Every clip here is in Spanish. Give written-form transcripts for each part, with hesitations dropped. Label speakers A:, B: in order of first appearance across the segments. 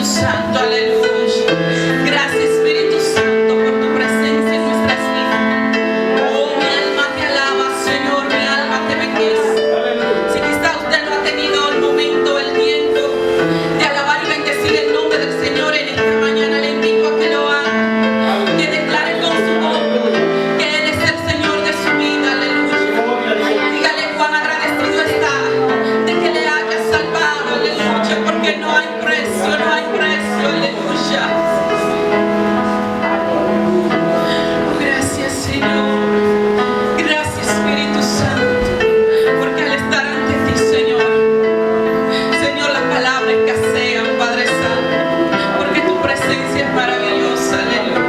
A: Espíritu Santo, aleluya. Gracias, Espíritu Santo, por tu presencia en nuestras vidas. Oh, mi alma te alaba, Señor, mi alma te bendice. Si quizá usted no ha tenido el momento, el tiempo de alabar y bendecir el nombre del Señor en esta mañana, le invito a que lo haga, que declare con su boca que Él es el Señor de su vida, aleluya. Dígale cuán agradecido está de que le haya salvado, aleluya, porque no hay precio, aleluya. Gracias, Señor. Gracias, Espíritu Santo, porque al estar ante ti, Señor, las palabras escasean, Padre Santo, porque tu presencia es maravillosa, aleluya.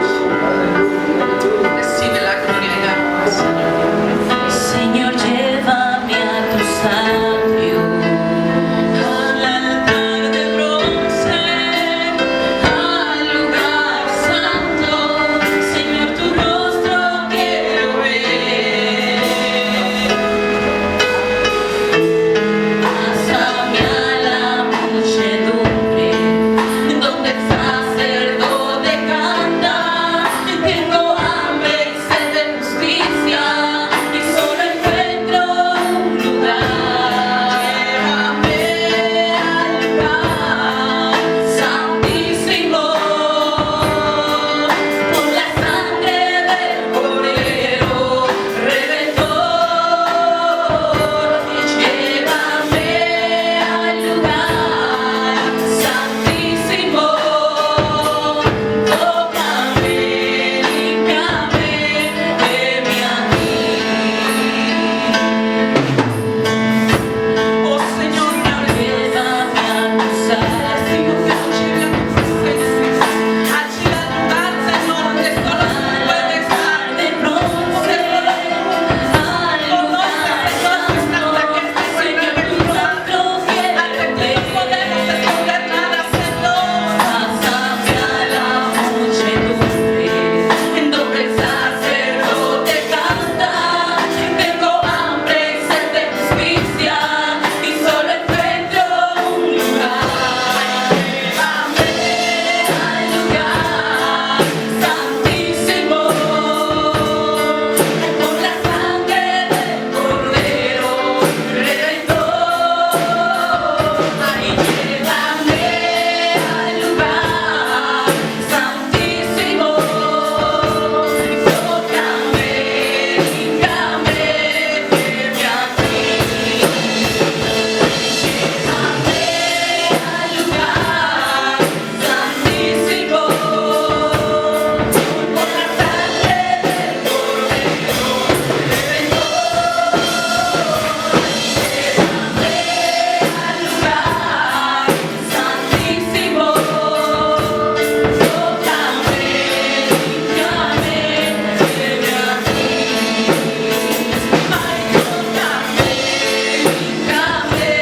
A: Recibe la gloria y la honra, Señor.
B: Señor, llévame a tu atrio, al altar de bronce, al lugar santo. Señor, tu rostro quiero ver. Pásame a la muchedumbre, donde el sacerdote canta. Tengo hambre y sed de justicia, y solo encuentro un lugar. Llévame al lugar santísimo, por la sangre del Cordero Redentor. Llévame al lugar santísimo, tócame, límpiame, heme aquí.
A: Oh, Señor,
B: Llévame a tus atrios,
A: que nos lleve a tu presencia. Allí al lugar, Señor, donde solo tú puedes estar.
B: de bronce, al lugar santo. Señor, tu rostro quiero
A: Ante ti
B: ver.
A: no podemos esconder nada, Señor.
B: Pásame a la muchedumbre, en donde el sacerdote canta. Tengo hambre y sed de justicia, y solo encuentro un lugar. Llévame al lugar santísimo, por la sangre del Cordero Redentor. Ay, llévame al lugar santísimo, tócame, límpiame, heme aquí. Llévame al lugar santísimo, por la sangre del Cordero Redentor. Llévame al lugar santísimo, tócame, límpiame, heme aquí. Ay, tócame, límpiame,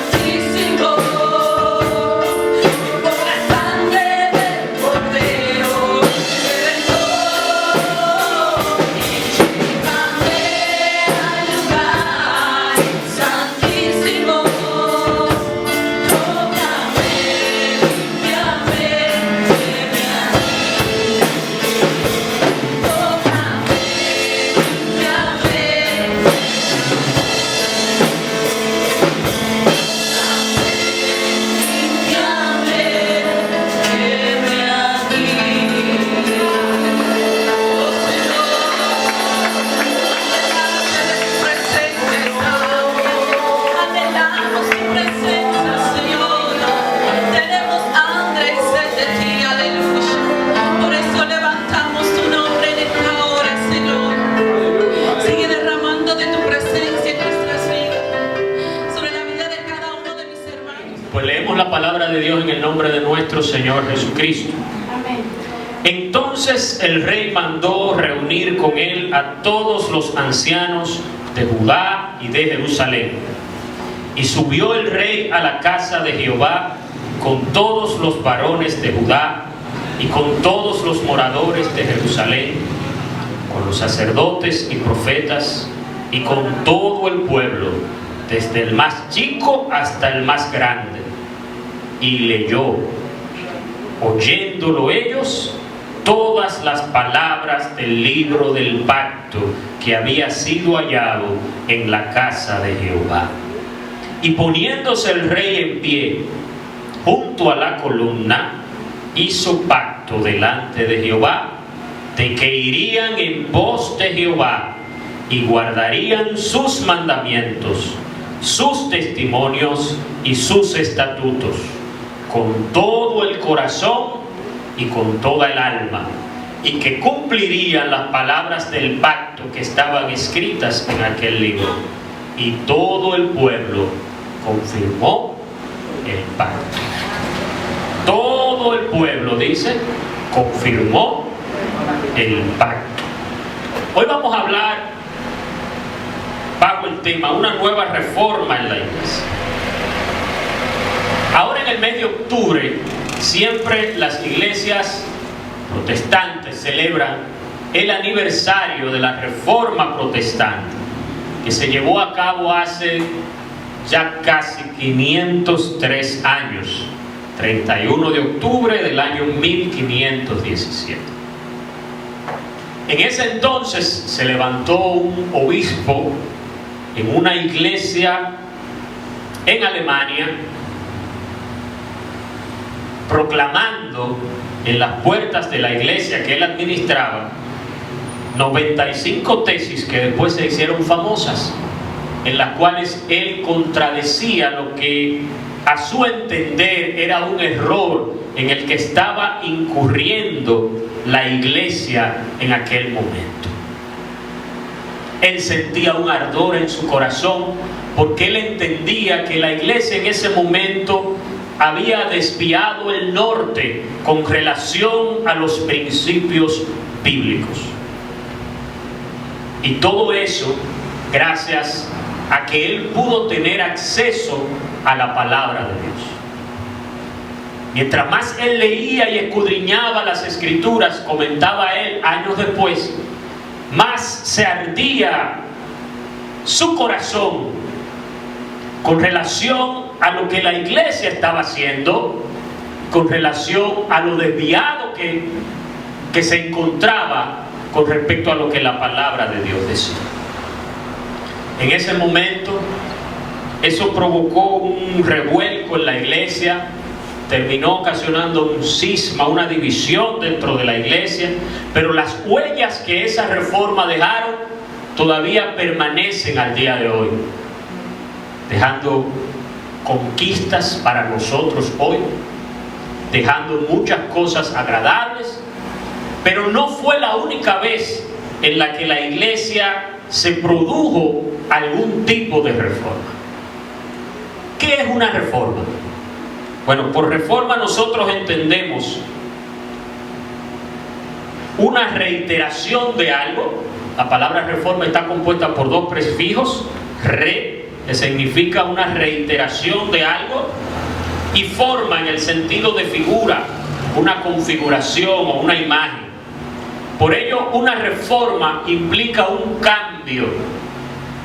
B: santísimo, por la sangre del Cordero Redentor. Llévame al lugar santísimo, tócame, límpiame, heme aquí. Tócame, anhelamos tu presencia, Señor. Tenemos hambre y sed de ti, aleluya. Por eso levantamos tu nombre en esta hora, Señor. Sigue derramando de tu presencia en nuestras vidas, sobre la vida de cada uno de mis hermanos.
C: Pues leemos la palabra de Dios en el nombre de nuestro Señor Jesucristo.
A: Amén.
C: Entonces el rey mandó reunir con él a todos los ancianos de Judá y de Jerusalén. Y subió el rey a la casa de Jehová con todos los varones de Judá y con todos los moradores de Jerusalén, con los sacerdotes y profetas y con todo el pueblo, desde el más chico hasta el más grande. Y leyó, oyéndolo ellos, todas las palabras del libro del pacto que había sido hallado en la casa de Jehová. Y poniéndose el rey en pie junto a la columna, hizo pacto delante de Jehová de que irían en pos de Jehová y guardarían sus mandamientos, sus testimonios y sus estatutos con todo el corazón y con toda el alma, y que cumplirían las palabras del pacto que estaban escritas en aquel libro. Y todo el pueblo confirmó el pacto. Todo el pueblo, dice, confirmó el pacto. Hoy vamos a hablar bajo el tema una nueva reforma en la iglesia. Ahora en el mes de octubre, siempre las iglesias protestantes celebran el aniversario de la Reforma Protestante, que se llevó a cabo hace ya casi 503 años, 31 de octubre del año 1517. En ese entonces se levantó un obispo en una iglesia en Alemania, proclamando en las puertas de la iglesia que él administraba 95 tesis que después se hicieron famosas, en las cuales él contradecía lo que a su entender era un error en el que estaba incurriendo la iglesia en aquel momento. Él sentía un ardor en su corazón porque él entendía que la iglesia en ese momento había desviado el norte con relación a los principios bíblicos. Y todo eso gracias a que él pudo tener acceso a la palabra de Dios. Mientras más él leía y escudriñaba las escrituras, comentaba él años después, más se ardía su corazón con relación a lo que la iglesia estaba haciendo, con relación a lo desviado que se encontraba con respecto a lo que la palabra de Dios decía. En ese momento, eso provocó un revuelco en la iglesia, terminó ocasionando un cisma, una división dentro de la iglesia, pero las huellas que esa reforma dejaron todavía permanecen al día de hoy, dejando conquistas para nosotros hoy, dejando muchas cosas agradables, pero no fue la única vez en la que la iglesia se produjo algún tipo de reforma. ¿Qué es una reforma? Bueno, por reforma nosotros entendemos una reiteración de algo. La palabra reforma está compuesta por dos prefijos, re, que significa una reiteración de algo, y forma en el sentido de figura, una configuración o una imagen. Por ello, una reforma implica un cambio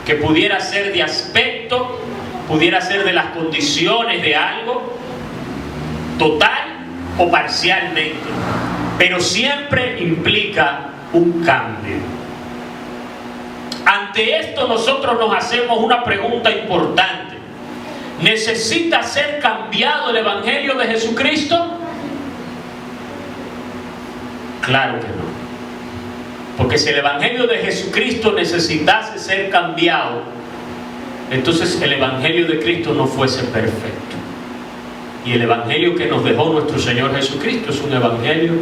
C: que pudiera ser de aspecto, pudiera ser de las condiciones de algo, total o parcialmente, pero siempre implica un cambio. Ante esto nosotros nos hacemos una pregunta importante: ¿necesita ser cambiado el Evangelio de Jesucristo? Claro que no. Porque si el Evangelio de Jesucristo necesitase ser cambiado, entonces el Evangelio de Cristo no fuese perfecto. Y el Evangelio que nos dejó nuestro Señor Jesucristo es un Evangelio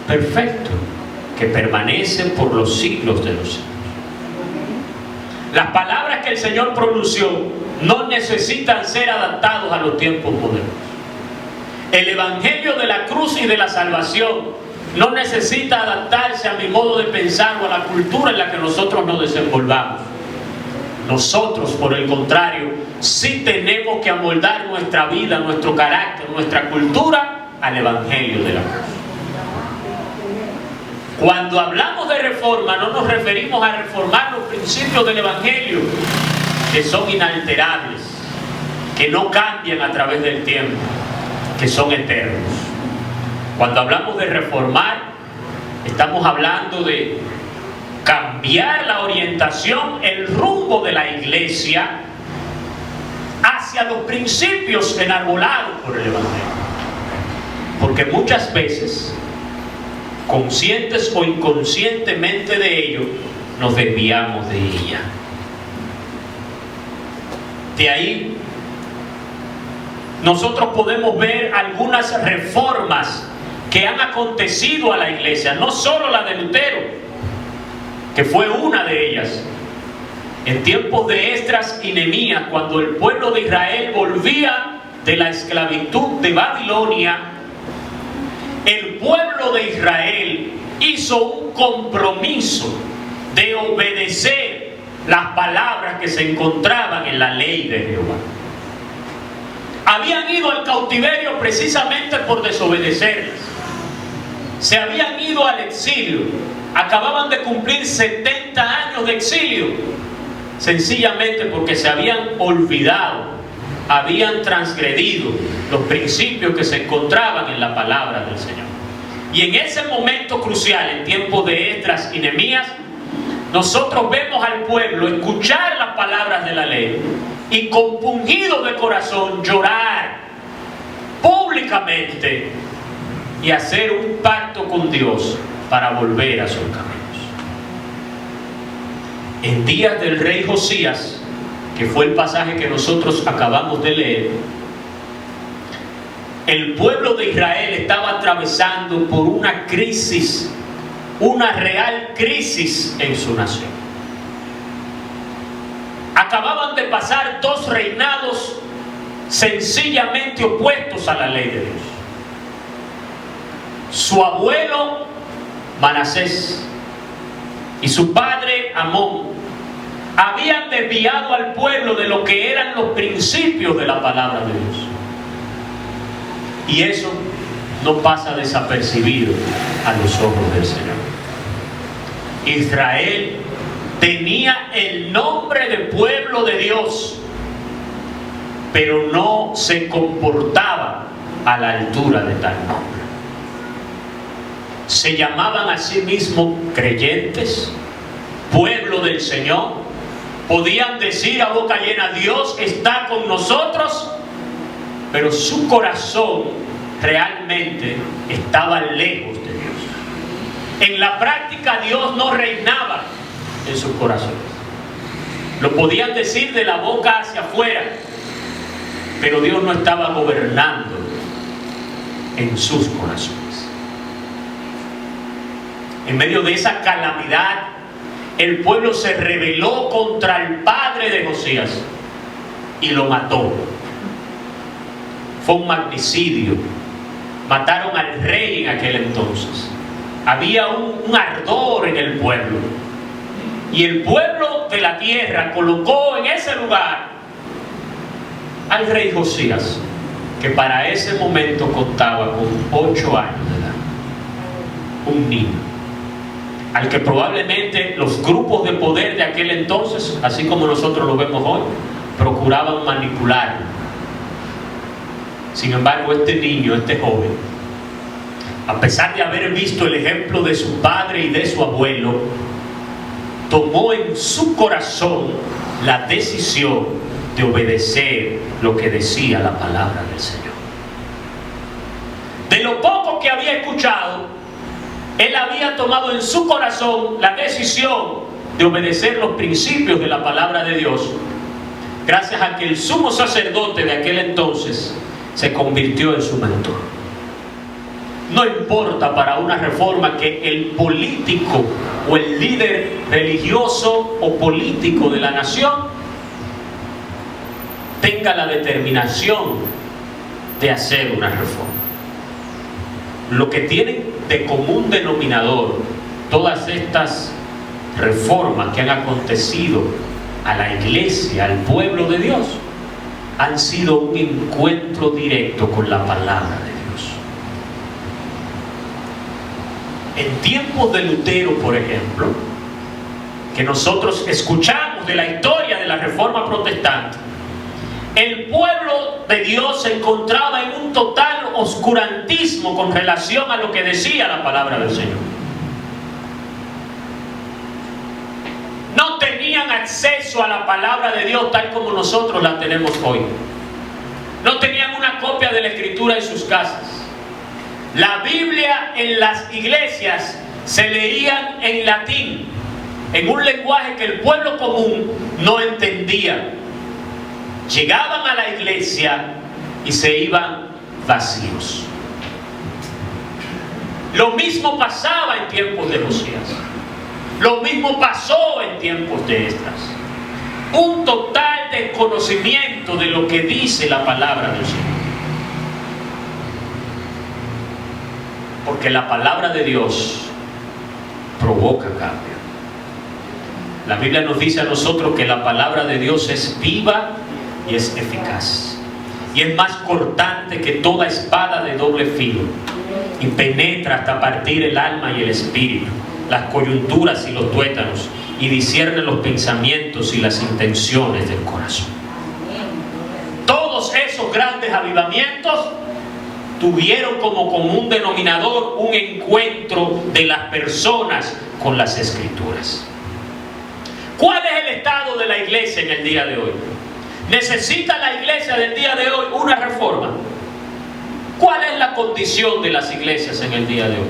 C: perfecto, que permanece por los siglos de los siglos. Las palabras que el Señor pronunció no necesitan ser adaptados a los tiempos modernos. El Evangelio de la cruz y de la salvación no necesita adaptarse a mi modo de pensar o a la cultura en la que nosotros nos desenvolvamos. Nosotros, por el contrario, sí tenemos que amoldar nuestra vida, nuestro carácter, nuestra cultura al Evangelio de la cruz. Cuando hablamos de reforma, no nos referimos a reformar los principios del Evangelio, que son inalterables, que no cambian a través del tiempo, que son eternos. Cuando hablamos de reformar, estamos hablando de cambiar la orientación, el rumbo de la iglesia hacia los principios enarbolados por el Evangelio. Porque muchas veces, conscientes o inconscientemente de ello, nos desviamos de ella. De ahí, nosotros podemos ver algunas reformas que han acontecido a la iglesia, no solo la de Lutero, que fue una de ellas. En tiempos de Esdras y Nehemías, cuando el pueblo de Israel volvía de la esclavitud de Babilonia, el pueblo de Israel hizo un compromiso de obedecer las palabras que se encontraban en la ley de Jehová. Habían ido al cautiverio precisamente por desobedecerlas. Se habían ido al exilio. Acababan de cumplir 70 años de exilio. Sencillamente porque se habían olvidado, habían transgredido los principios que se encontraban en la palabra del Señor. Y en ese momento crucial, en tiempos de Esdras y Nehemías, nosotros vemos al pueblo escuchar las palabras de la ley y compungido de corazón llorar públicamente y hacer un pacto con Dios para volver a sus caminos. En días del rey Josías, que fue el pasaje que nosotros acabamos de leer, el pueblo de Israel estaba atravesando por una crisis, una real crisis en su nación. Acababan de pasar 2 reinados sencillamente opuestos a la ley de Dios. Su abuelo Manasés y su padre Amón habían desviado al pueblo de lo que eran los principios de la palabra de Dios. Y eso no pasa desapercibido a los ojos del Señor. Israel tenía el nombre de pueblo de Dios, pero no se comportaba a la altura de tal nombre. Se llamaban a sí mismos creyentes, pueblo del Señor. Podían decir a boca llena: Dios está con nosotros, pero su corazón realmente estaba lejos de Dios. En la práctica, Dios no reinaba en sus corazones. Lo podían decir de la boca hacia afuera, pero Dios no estaba gobernando en sus corazones. En medio de esa calamidad, el pueblo se rebeló contra el padre de Josías y lo mató. Fue un magnicidio. Mataron al rey en aquel entonces. Había un ardor en el pueblo. Y el pueblo de la tierra colocó en ese lugar al rey Josías, que para ese momento contaba con 8 años de edad. Un niño, al que probablemente los grupos de poder de aquel entonces, así como nosotros lo vemos hoy, procuraban manipular. Sin embargo, este niño, este joven, a pesar de haber visto el ejemplo de su padre y de su abuelo, tomó en su corazón la decisión de obedecer lo que decía la palabra del Señor. De lo poco que había escuchado, él había tomado en su corazón la decisión de obedecer los principios de la palabra de Dios, gracias a que el sumo sacerdote de aquel entonces se convirtió en su mentor. No importa para una reforma que el político o el líder religioso o político de la nación tenga la determinación de hacer una reforma. lo que tienen de común denominador todas estas reformas que han acontecido a la iglesia, al pueblo de Dios, han sido un encuentro directo con la palabra de Dios. En tiempos de Lutero, por ejemplo, que nosotros escuchamos de la historia de la Reforma Protestante, el pueblo de Dios se encontraba en un total oscurantismo con relación a lo que decía la palabra del Señor. No tenían acceso a la palabra de Dios tal como nosotros la tenemos hoy. No tenían una copia de la Escritura en sus casas. La Biblia en las iglesias se leían en latín, en un lenguaje que el pueblo común no entendía. Llegaban a la iglesia y se iban vacíos. Lo mismo pasaba en tiempos de Josías. Lo mismo pasó en tiempos de Esdras. Un total desconocimiento de lo que dice la palabra del Señor. Porque la palabra de Dios provoca cambio. La Biblia nos dice a nosotros que la palabra de Dios es viva y es eficaz. Y es más cortante que toda espada de doble filo. Y penetra hasta partir el alma y el espíritu, las coyunturas y los tuétanos, y discierne los pensamientos y las intenciones del corazón. Todos esos grandes avivamientos tuvieron como común denominador un encuentro de las personas con las Escrituras. ¿Cuál es el estado de la iglesia en el día de hoy? ¿Necesita la iglesia del día de hoy una reforma? ¿Cuál es la condición de las iglesias en el día de hoy?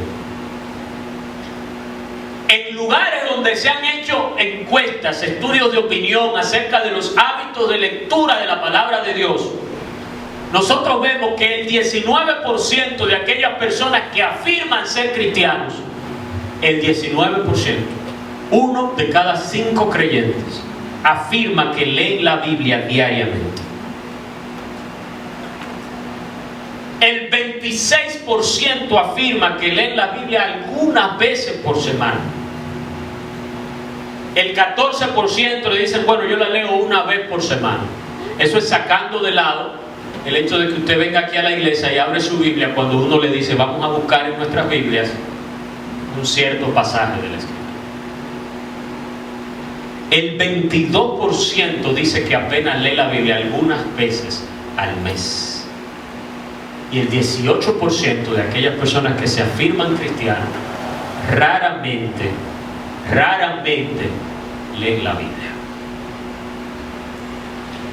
C: En lugares donde se han hecho encuestas, estudios de opinión acerca de los hábitos de lectura de la palabra de Dios, nosotros vemos que el 19% de aquellas personas que afirman ser cristianos, el 19%, 1 de cada 5 creyentes, afirma que leen la Biblia diariamente. El 26% afirma que leen la Biblia algunas veces por semana. El 14% le dicen, bueno, yo la leo una vez por semana. Eso es sacando de lado el hecho de que usted venga aquí a la iglesia y abre su Biblia cuando uno le dice, vamos a buscar en nuestras Biblias un cierto pasaje de la Escritura. El 22% dice que apenas lee la Biblia algunas veces al mes. Y el 18% de aquellas personas que se afirman cristianos raramente leen la Biblia.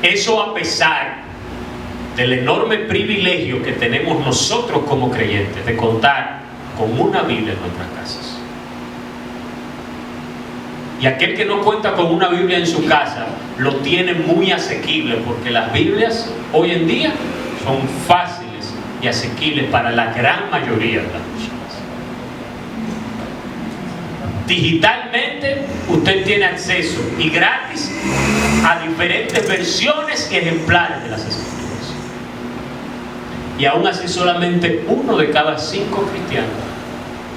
C: Eso a pesar del enorme privilegio que tenemos nosotros como creyentes de contar con una Biblia en nuestras casas. Y aquel que no cuenta con una Biblia en su casa lo tiene muy asequible, porque las Biblias hoy en día son fáciles y asequibles para la gran mayoría de las personas. Digitalmente usted tiene acceso y gratis a diferentes versiones y ejemplares de las Escrituras. Y aún así solamente 1 de cada 5 cristianos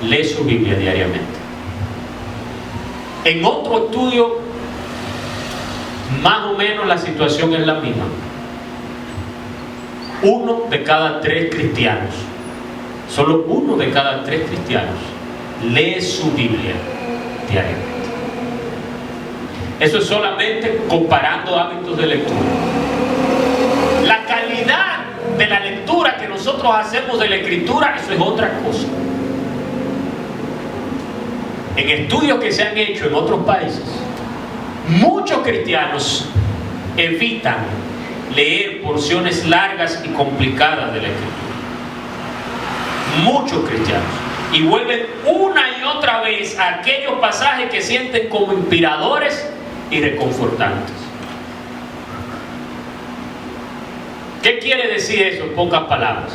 C: lee su Biblia diariamente. En otro estudio, más o menos la situación es la misma. 1 de cada 3 cristianos, solo 1 de cada 3 cristianos lee su Biblia diariamente. Eso es solamente comparando hábitos de lectura. La calidad de la lectura que nosotros hacemos de la Escritura, eso es otra cosa. En estudios que se han hecho en otros países, muchos cristianos evitan leer porciones largas y complicadas de la Escritura. Muchos cristianos. Y vuelven una y otra vez a aquellos pasajes que sienten como inspiradores y reconfortantes. ¿Qué quiere decir eso en pocas palabras?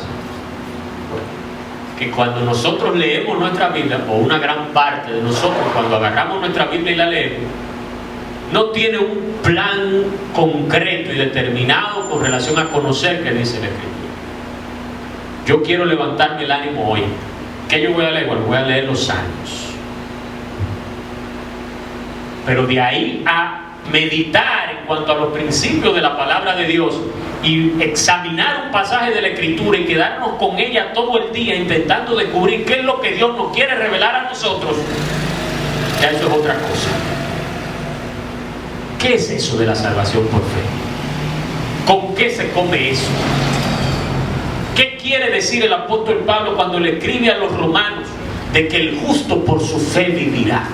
C: Que cuando nosotros leemos nuestra Biblia, o una gran parte de nosotros cuando agarramos nuestra Biblia y la leemos, no tiene un plan concreto y determinado con relación a conocer qué dice la Escritura. Yo quiero levantarme el ánimo hoy ¿Qué yo voy a leer? Bueno, voy a leer los Salmos. Pero de ahí a meditar en cuanto a los principios de la palabra de Dios y examinar un pasaje de la Escritura y quedarnos con ella todo el día intentando descubrir qué es lo que Dios nos quiere revelar a nosotros, ya eso es otra cosa. ¿Qué es eso de la salvación por fe? ¿Con qué se come eso? ¿Qué quiere decir el apóstol Pablo cuando le escribe a los romanos de que el justo por su fe vivirá?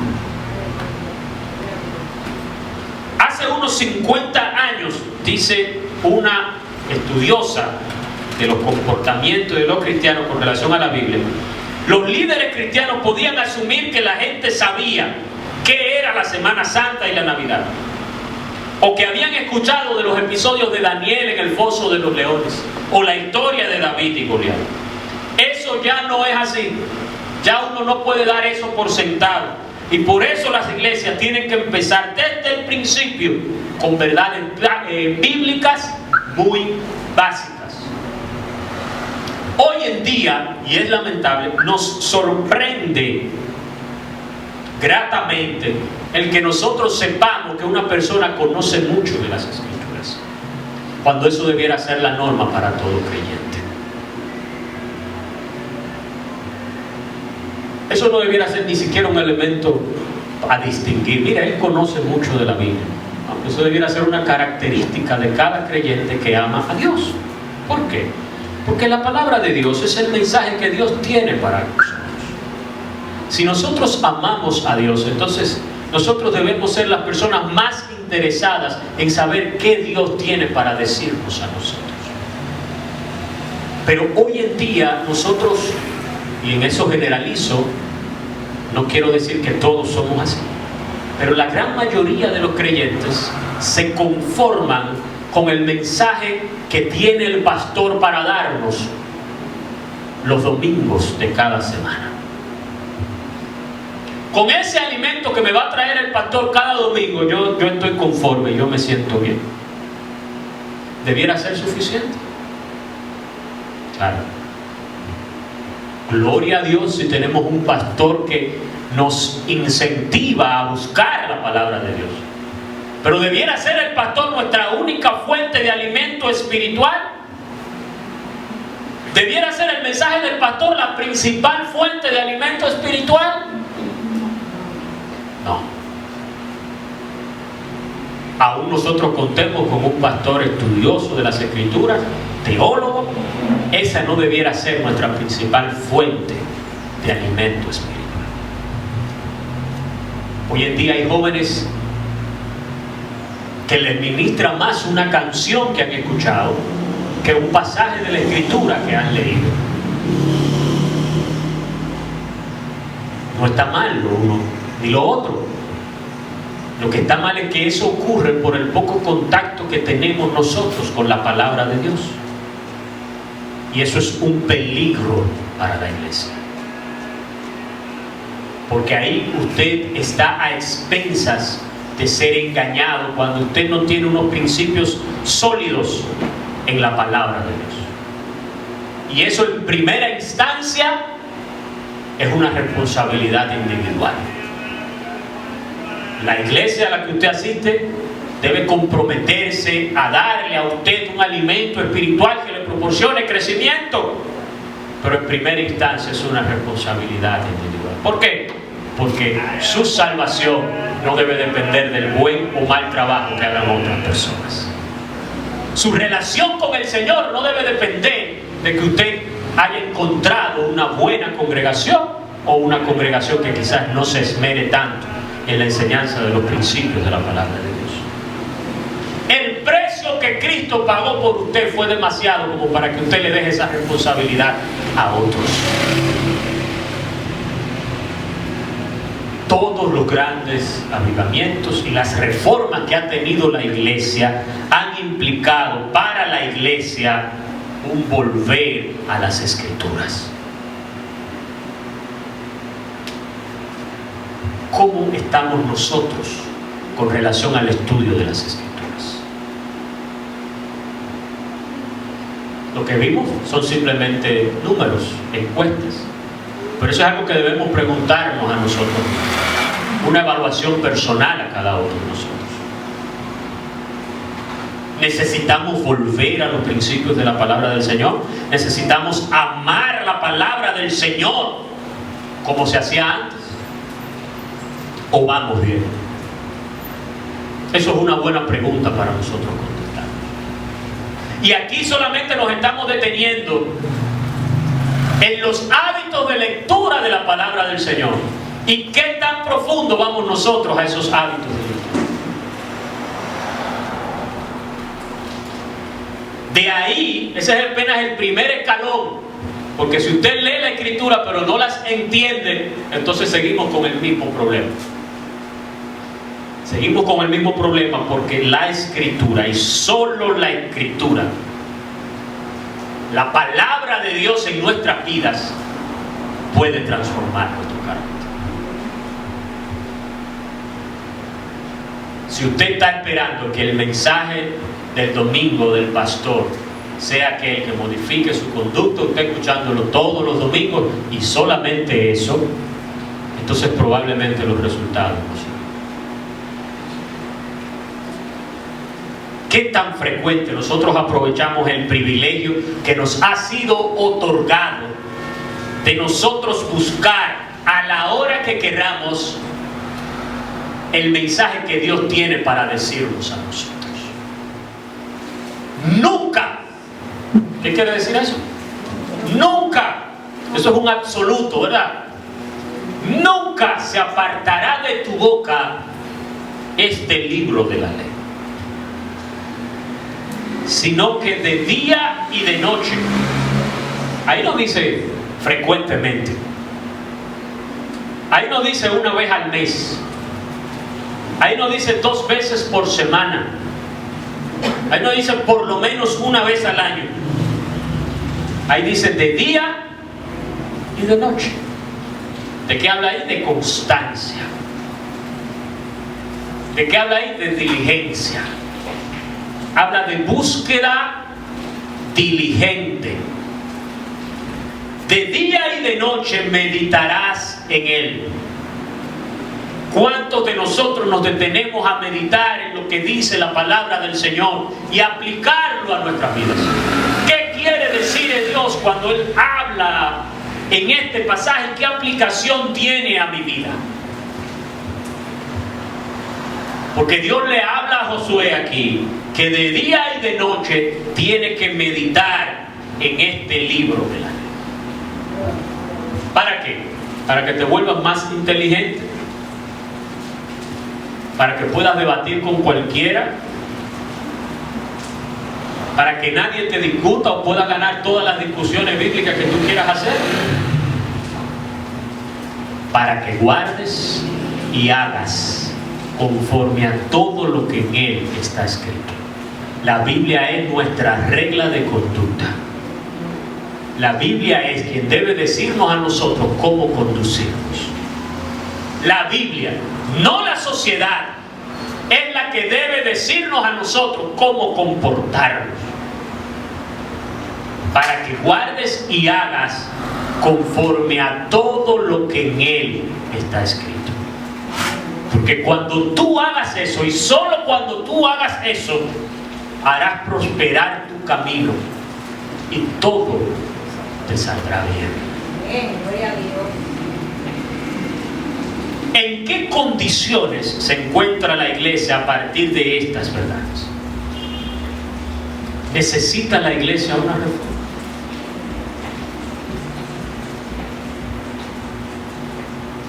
C: Hace unos 50 años, dice una estudiosa de los comportamientos de los cristianos con relación a la Biblia, los líderes cristianos podían asumir que la gente sabía qué era la Semana Santa y la Navidad, o que habían escuchado de los episodios de Daniel en el foso de los leones, o la historia de David y Goliat. Eso ya no es así. Ya uno no puede dar eso por sentado. Y por eso las iglesias tienen que empezar desde el principio con verdades bíblicas muy básicas. Hoy en día, y es lamentable, nos sorprende gratamente el que nosotros sepamos que una persona conoce mucho de las Escrituras, cuando eso debiera ser la norma para todo creyente. Eso no debiera ser ni siquiera un elemento a distinguir. Mira, él conoce mucho de la Biblia. Eso debiera ser una característica de cada creyente que ama a Dios. ¿Por qué? Porque la palabra de Dios es el mensaje que Dios tiene para nosotros. Si nosotros amamos a Dios, entonces nosotros debemos ser las personas más interesadas en saber qué Dios tiene para decirnos a nosotros. Pero hoy en día nosotros, y en eso generalizo, no quiero decir que todos somos así, pero la gran mayoría de los creyentes se conforman con el mensaje que tiene el pastor para darnos los domingos de cada semana. Con ese alimento que me va a traer el pastor cada domingo, yo estoy conforme, yo me siento bien. ¿Debiera ser suficiente? Claro. Gloria a Dios si tenemos un pastor que nos incentiva a buscar la palabra de Dios. Pero ¿debiera ser el pastor nuestra única fuente de alimento espiritual? ¿Debiera ser el mensaje del pastor la principal fuente de alimento espiritual? No. Aún nosotros contemos con un pastor estudioso de las Escrituras, teólogo, esa no debiera ser nuestra principal fuente de alimento espiritual. Hoy en día hay jóvenes que les ministra más una canción que han escuchado que un pasaje de la Escritura que han leído. No está mal lo uno ni lo otro. Lo que está mal es que eso ocurre por el poco contacto que tenemos nosotros con la palabra de Dios. Y eso es un peligro para la iglesia. Porque ahí usted está a expensas de ser engañado cuando usted no tiene unos principios sólidos en la palabra de Dios. Y eso en primera instancia es una responsabilidad individual. La iglesia a la que usted asiste debe comprometerse a darle a usted un alimento espiritual que le proporcione crecimiento, pero en primera instancia es una responsabilidad individual. ¿Por qué? Porque su salvación no debe depender del buen o mal trabajo que hagan otras personas. Su relación con el Señor no debe depender de que usted haya encontrado una buena congregación o una congregación que quizás no se esmere tanto en la enseñanza de los principios de la palabra de Dios. El precio que Cristo pagó por usted fue demasiado como para que usted le deje esa responsabilidad a otros. Todos los grandes avivamientos y las reformas que ha tenido la iglesia han implicado para la iglesia un volver a las Escrituras. ¿Cómo estamos nosotros con relación al estudio de las Escrituras? Lo que vimos son simplemente números, encuestas. Pero eso es algo que debemos preguntarnos a nosotros. Una evaluación personal a cada uno de nosotros. Necesitamos volver a los principios de la palabra del Señor. Necesitamos amar la palabra del Señor como se hacía antes. ¿O vamos bien? Eso es una buena pregunta para nosotros contestar. Y aquí solamente nos estamos deteniendo en los hábitos de lectura de la palabra del Señor. ¿Y qué tan profundo vamos nosotros a esos hábitos de lectura? De ahí, ese es apenas el primer escalón. Porque si usted lee la Escritura pero no las entiende, entonces seguimos con el mismo problema. Seguimos con el mismo problema porque la Escritura, y solo la Escritura, la palabra de Dios en nuestras vidas, puede transformar nuestro carácter. Si usted está esperando que el mensaje del domingo del pastor sea aquel que modifique su conducta, usted escuchándolo todos los domingos y solamente eso, entonces probablemente los resultados no sean. ¿Qué tan frecuente nosotros aprovechamos el privilegio que nos ha sido otorgado de nosotros buscar a la hora que queramos el mensaje que Dios tiene para decirnos a nosotros? Nunca. ¿Qué quiere decir eso? Nunca. Eso es un absoluto, ¿verdad? Nunca se apartará de tu boca este libro de la ley, sino que de día y de noche. Ahí no dice frecuentemente. Ahí no dice una vez al mes. Ahí no dice 2 veces por semana. Ahí no dice por lo menos una vez al año. Ahí dice de día y de noche. ¿De qué habla ahí? De constancia. ¿De qué habla ahí? De diligencia. Habla de búsqueda diligente. De día y de noche meditarás en él. ¿Cuántos de nosotros nos detenemos a meditar en lo que dice la palabra del Señor y aplicarlo a nuestras vidas? ¿Qué quiere decir Dios cuando Él habla en este pasaje? ¿Qué aplicación tiene a mi vida? Porque Dios le habla a Josué aquí que de día y de noche tiene que meditar en este libro de la ley. ¿Para qué? Para que te vuelvas más inteligente, para que puedas debatir con cualquiera, para que nadie te discuta o pueda ganar todas las discusiones bíblicas que tú quieras hacer, para que guardes y hagas conforme a todo lo que en él está escrito. La Biblia es nuestra regla de conducta. La Biblia es quien debe decirnos a nosotros cómo conducirnos. La Biblia, no la sociedad, es la que debe decirnos a nosotros cómo comportarnos, para que guardes y hagas conforme a todo lo que en él está escrito. Porque cuando tú hagas eso, y solo cuando tú hagas eso, harás prosperar tu camino y todo te saldrá bien.
B: Gloria a Dios.
C: ¿En qué condiciones se encuentra la iglesia a partir de estas verdades? ¿Necesita la iglesia una reforma?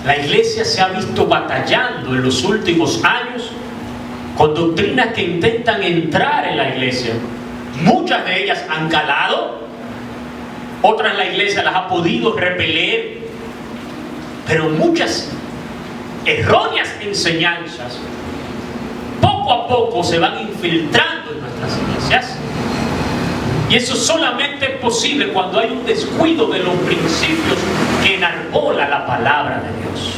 C: La iglesia se ha visto batallando en los últimos años con doctrinas que intentan entrar en la iglesia. Muchas de ellas han calado, otras la iglesia las ha podido repeler, pero muchas erróneas enseñanzas poco a poco se van infiltrando en nuestras iglesias, y eso solamente es posible cuando hay un descuido de los principios que enarbola la palabra de Dios.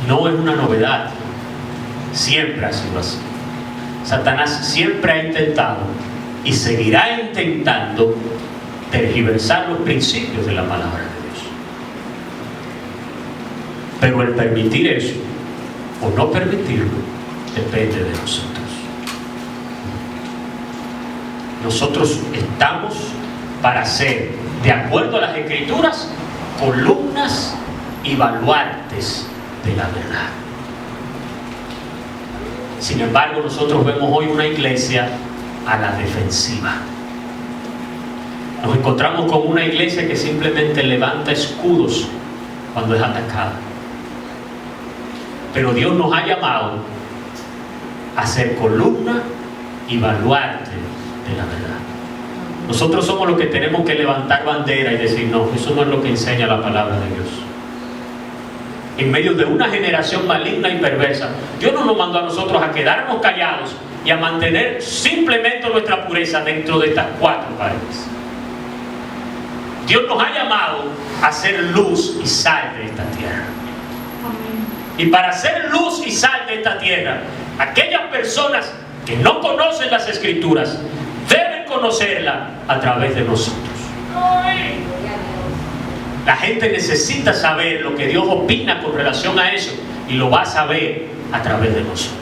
C: No es una novedad, siempre ha sido así. Satanás siempre ha intentado y seguirá intentando tergiversar los principios de la palabra de Dios. Pero el permitir eso o no permitirlo depende de nosotros. Nosotros estamos para ser, de acuerdo a las Escrituras, columnas y baluartes de la verdad. Sin embargo, nosotros vemos hoy una iglesia a la defensiva. Nos encontramos con una iglesia que simplemente levanta escudos cuando es atacada. Pero Dios nos ha llamado a ser columna y baluarte de la verdad. Nosotros somos los que tenemos que levantar bandera y decir, no, eso no es lo que enseña la palabra de Dios. En medio de una generación maligna y perversa, Dios no nos mandó a nosotros a quedarnos callados y a mantener simplemente nuestra pureza dentro de estas cuatro paredes. Dios nos ha llamado a ser luz y sal de esta tierra. Y para ser luz y sal de esta tierra, aquellas personas que no conocen las Escrituras deben conocerla a través de nosotros. La gente necesita saber lo que Dios opina con relación a eso, y lo va a saber a través de nosotros.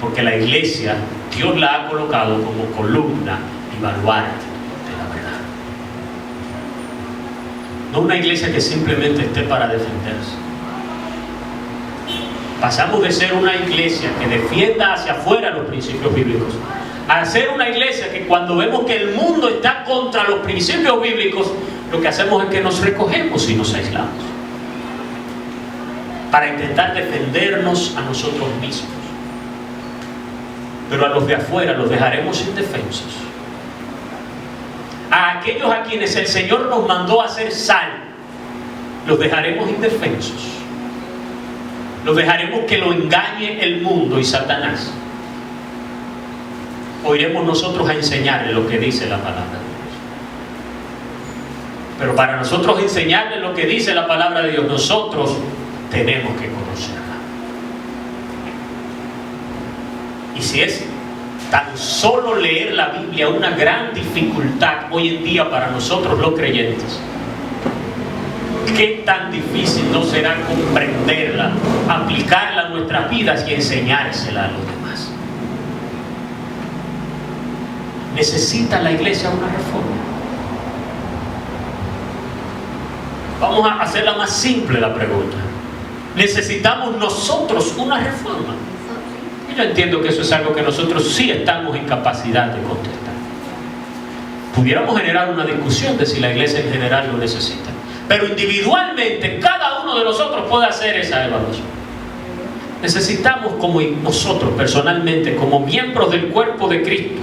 C: Porque la iglesia, Dios la ha colocado como columna y baluarte de la verdad. No una iglesia que simplemente esté para defenderse. Pasamos de ser una iglesia que defienda hacia afuera los principios bíblicos a ser una iglesia que cuando vemos que el mundo está contra los principios bíblicos, lo que hacemos es que nos recogemos y nos aislamos para intentar defendernos a nosotros mismos. Pero a los de afuera los dejaremos indefensos. A aquellos a quienes el Señor nos mandó a hacer sal, los dejaremos indefensos. Los dejaremos que lo engañe el mundo y Satanás. O iremos nosotros a enseñarle lo que dice la palabra de Dios. Pero para nosotros enseñarle lo que dice la palabra de Dios, nosotros tenemos que conocerla. Y si es tan solo leer la Biblia una gran dificultad hoy en día para nosotros los creyentes, ¿qué tan difícil no será comprenderla, aplicarla a nuestras vidas y enseñársela a los demás? ¿Necesita la iglesia una reforma? Vamos a hacerla más simple la pregunta. ¿Necesitamos nosotros una reforma? Y yo entiendo que eso es algo que nosotros sí estamos en capacidad de contestar. Pudiéramos generar una discusión de si la iglesia en general lo necesita. Pero individualmente cada uno de nosotros puede hacer esa evaluación. Necesitamos, como nosotros personalmente, como miembros del cuerpo de Cristo,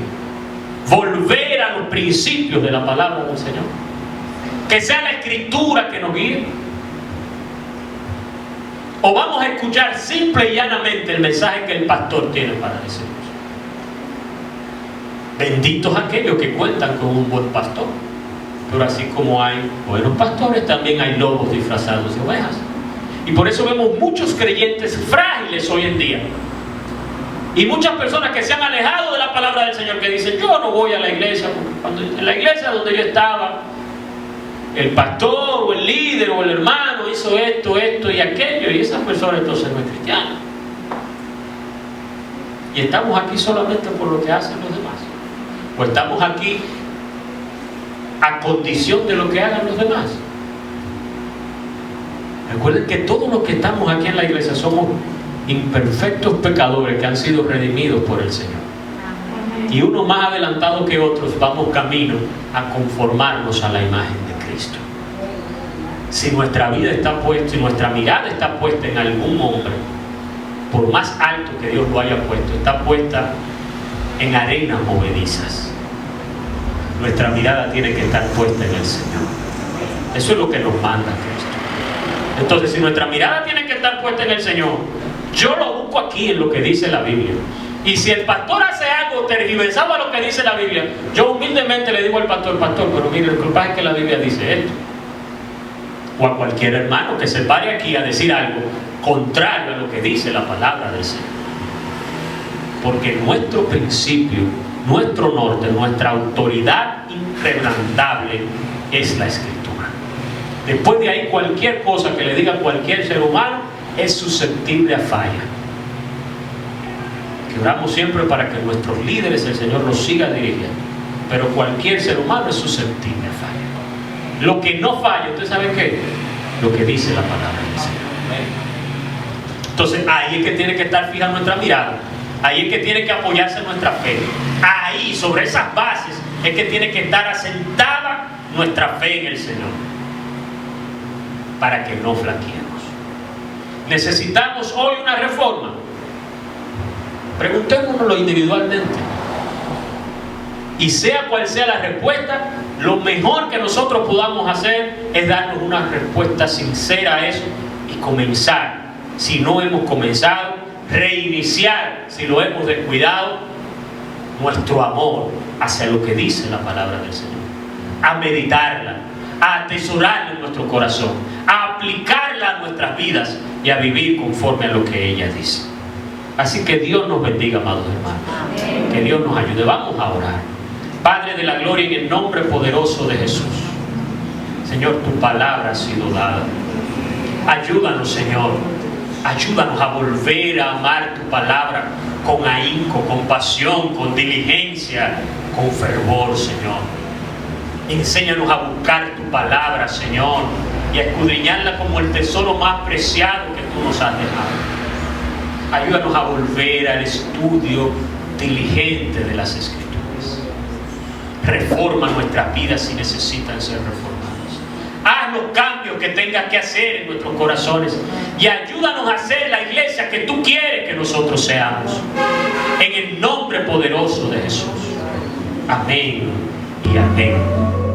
C: volver a los principios de la palabra del Señor. Que sea la Escritura que nos guíe. O vamos a escuchar simple y llanamente el mensaje que el pastor tiene para decirnos. Benditos aquellos que cuentan con un buen pastor. Pero así como hay buenos pastores, también hay lobos disfrazados de ovejas. Y por eso vemos muchos creyentes frágiles hoy en día. Y muchas personas que se han alejado de la palabra del Señor, que dicen, yo no voy a la iglesia, porque cuando en la iglesia donde yo estaba, el pastor o el líder o el hermano hizo esto, esto y aquello, y esa persona entonces no es cristiana. Y estamos aquí solamente por lo que hacen los demás. O estamos aquí a condición de lo que hagan los demás. Recuerden que todos los que estamos aquí en la iglesia somos imperfectos pecadores que han sido redimidos por el Señor. Y uno más adelantado que otros vamos camino a conformarnos a la imagen de Cristo. Si nuestra vida está puesta, si nuestra mirada está puesta en algún hombre, por más alto que Dios lo haya puesto, está puesta en arenas movedizas. Nuestra mirada tiene que estar puesta en el Señor. Eso es lo que nos manda Cristo. Entonces, si nuestra mirada tiene que estar puesta en el Señor, yo lo busco aquí en lo que dice la Biblia. Y si el pastor hace algo tergiversado a lo que dice la Biblia, yo humildemente le digo al pastor, pero mire, lo que pasa es que la Biblia dice esto. O a cualquier hermano que se pare aquí a decir algo contrario a lo que dice la palabra del Señor. Porque nuestro principio, nuestro norte, nuestra autoridad inquebrantable es la Escritura. Después de ahí, cualquier cosa que le diga cualquier ser humano es susceptible a falla. Oramos siempre para que nuestros líderes, el Señor, los siga dirigiendo, pero cualquier ser humano es susceptible a falla. Lo que no falla, ¿usted sabe qué? Lo que dice la palabra del Señor. Entonces ahí es que tiene que estar fija nuestra mirada, ahí es que tiene que apoyarse nuestra fe, ahí sobre esas bases es que tiene que estar asentada nuestra fe en el Señor, para que no flaqueemos. Necesitamos hoy una reforma. Preguntémonoslo individualmente, y sea cual sea la respuesta, lo mejor que nosotros podamos hacer es darnos una respuesta sincera a eso y comenzar, si no hemos comenzado, reiniciar, si lo hemos descuidado, nuestro amor hacia lo que dice la palabra del Señor, a meditarla, a atesorarla en nuestro corazón, a aplicarla a nuestras vidas y a vivir conforme a lo que ella dice. Así que Dios nos bendiga, amados hermanos. Amén. Que Dios nos ayude. Vamos a orar. Padre de la gloria, en el nombre poderoso de Jesús. Señor, tu palabra ha sido dada. Ayúdanos, Señor. Ayúdanos a volver a amar tu palabra con ahínco, con pasión, con diligencia, con fervor, Señor. Enséñanos a buscar tu palabra, Señor, y a escudriñarla como el tesoro más preciado que tú nos has dejado. Ayúdanos a volver al estudio diligente de las Escrituras. Reforma nuestras vidas si necesitan ser reformadas. Haz los cambios que tengas que hacer en nuestros corazones y ayúdanos a ser la iglesia que tú quieres que nosotros seamos. En el nombre poderoso de Jesús. Amén y amén.